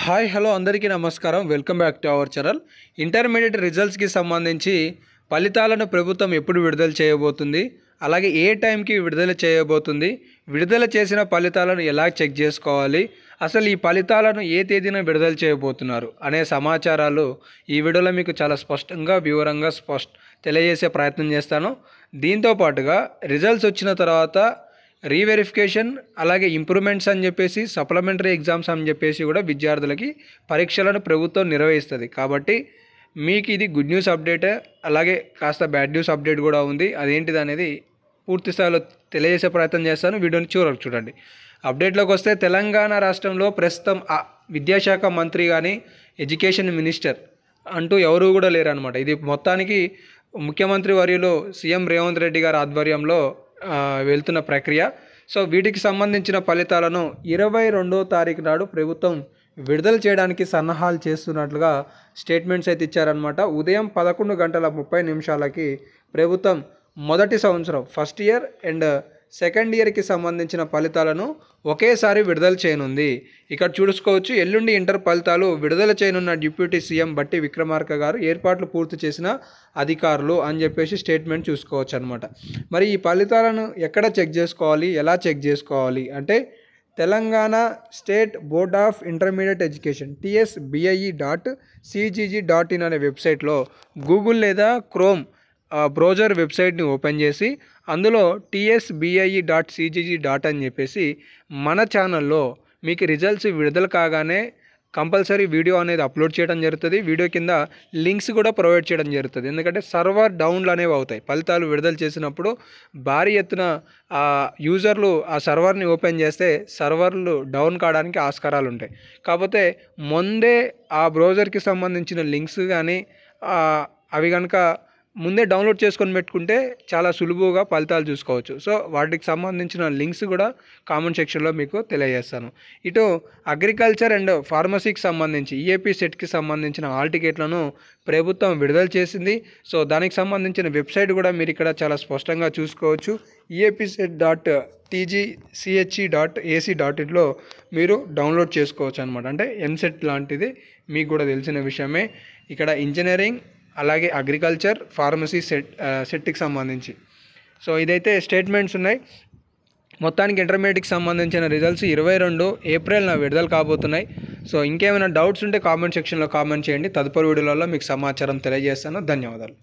Hi hello అందరికీ నమస్కారం. Welcome back to our channel. Intermediate రిజల్ట్స్కి సంబంధించి ఫలితాలను ప్రభుత్వం ఎప్పుడు విడుదల చేయబోతుంది, అలాగే ఏ టైంకి విడుదల చేయబోతుంది, విడుదల చేసిన ఫలితాలను ఎలా చెక్ చేసుకోవాలి, అసలు ఈ ఫలితాలను ఏ తేదీన విడుదల చేయబోతున్నారు అనే సమాచారాలు ఈ వీడియోలో మీకు చాలా స్పష్టంగా వివరంగా తెలియజేసే ప్రయత్నం చేస్తాను. దీంతో పాటుగా రిజల్ట్స్ వచ్చిన తర్వాత రీవెరిఫికేషన్, అలాగే ఇంప్రూవ్మెంట్స్ అని చెప్పేసి, సప్లిమెంటరీ ఎగ్జామ్స్ అని చెప్పేసి కూడా విద్యార్థులకి పరీక్షలను ప్రభుత్వం నిర్వహిస్తుంది. కాబట్టి మీకు ఇది గుడ్ న్యూస్ అప్డేటే, అలాగే కాస్త బ్యాడ్ న్యూస్ అప్డేట్ కూడా ఉంది. అదేంటిది అనేది పూర్తి స్థాయిలో తెలియజేసే ప్రయత్నం చేస్తాను. వీడియోని చూడండి. అప్డేట్లోకి వస్తే, తెలంగాణ రాష్ట్రంలో ప్రస్తుతం విద్యాశాఖ మంత్రి కానీ ఎడ్యుకేషన్ మినిస్టర్ అంటూ ఎవరు కూడా లేరనమాట. ఇది మొత్తానికి ముఖ్యమంత్రి వర్యులు సీఎం రేవంత్ రెడ్డి గారి ఆధ్వర్యంలో వెళ్తున్న ప్రక్రియ. సో వీటికి సంబంధించిన ఫలితాలను 22వ తారీఖు నాడు ప్రభుత్వం విడుదల చేయడానికి సన్నాహాలు చేస్తున్నట్లుగా స్టేట్మెంట్స్ అయితే ఇచ్చారనమాట. ఉదయం 11:30 ప్రభుత్వం మొదటి సంవత్సరం ఫస్ట్ ఇయర్ అండ్ సెకండ్ ఇయర్కి సంబంధించిన ఫలితాలను ఒకేసారి విడుదల చేయనుంది. ఇక్కడ చూసుకోవచ్చు, ఎల్లుండి ఇంటర్ ఫలితాలు విడుదల చేయనున్న డిప్యూటీ సీఎం బట్టి విక్రమార్క గారు ఏర్పాట్లు పూర్తి చేసిన అధికారులు అని చెప్పేసి స్టేట్మెంట్ చూసుకోవచ్చు అనమాట. మరి ఈ ఫలితాలను ఎక్కడ చెక్ చేసుకోవాలి, ఎలా చెక్ చేసుకోవాలి అంటే, Telangana state board of intermediate education tsbie.cgg.in అనే వెబ్సైట్లో గూగుల్ లేదా క్రోమ్ బ్రౌజర్ వెబ్సైట్ని ఓపెన్ చేసి అందులో tsbie.cgg.in అని చెప్పేసి మన ఛానల్లో మీకు రిజల్ట్స్ విడుదల కాగానే కంపల్సరీ వీడియో అనేది అప్లోడ్ చేయడం జరుగుతుంది. వీడియో కింద లింక్స్ కూడా ప్రొవైడ్ చేయడం జరుగుతుంది. ఎందుకంటే సర్వర్ డౌన్లు అనేవి అవుతాయి. ఫలితాలు విడుదల చేసినప్పుడు భారీ ఎత్తున యూజర్లు ఆ సర్వర్ని ఓపెన్ చేస్తే సర్వర్లు డౌన్ కావడానికి ఆస్కారాలు ఉంటాయి. కాకపోతే ముందే ఆ బ్రౌజర్కి సంబంధించిన లింక్స్ కానీ అవి కనుక ముందే డౌన్లోడ్ చేసుకొని పెట్టుకుంటే చాలా సులువుగా ఫలితాలు చూసుకోవచ్చు. సో వాటికి సంబంధించిన లింక్స్ కూడా కామెంట్ సెక్షన్లో మీకు తెలియజేస్తాను. ఇటు అగ్రికల్చర్ అండ్ ఫార్మసీకి సంబంధించి ఈఏపీ సెట్కి సంబంధించిన హాల్ టికెట్లను ప్రభుత్వం విడుదల చేసింది. సో దానికి సంబంధించిన వెబ్సైట్ కూడా మీరు ఇక్కడ చాలా స్పష్టంగా చూసుకోవచ్చు. eapset.tgche.ac.inలో మీరు డౌన్లోడ్ చేసుకోవచ్చు అనమాట. అంటే ఎంసెట్ లాంటిది మీకు కూడా తెలిసిన విషయమే. ఇక్కడ ఇంజనీరింగ్, అలాగే అగ్రికల్చర్, ఫార్మసీ సెట్కి సంబంధించి సో ఇదైతే స్టేట్మెంట్స్ ఉన్నాయి. మొత్తానికి ఇంటర్మీడియట్కి సంబంధించిన రిజల్ట్స్ 22 ఏప్రిల్న విడుదల కాబోతున్నాయి. సో ఇంకేమైనా డౌట్స్ ఉంటే కామెంట్ సెక్షన్లో కామెంట్ చేయండి. తదుపరి వీడియోలలో మీకు సమాచారం తెలియజేస్తాను. ధన్యవాదాలు.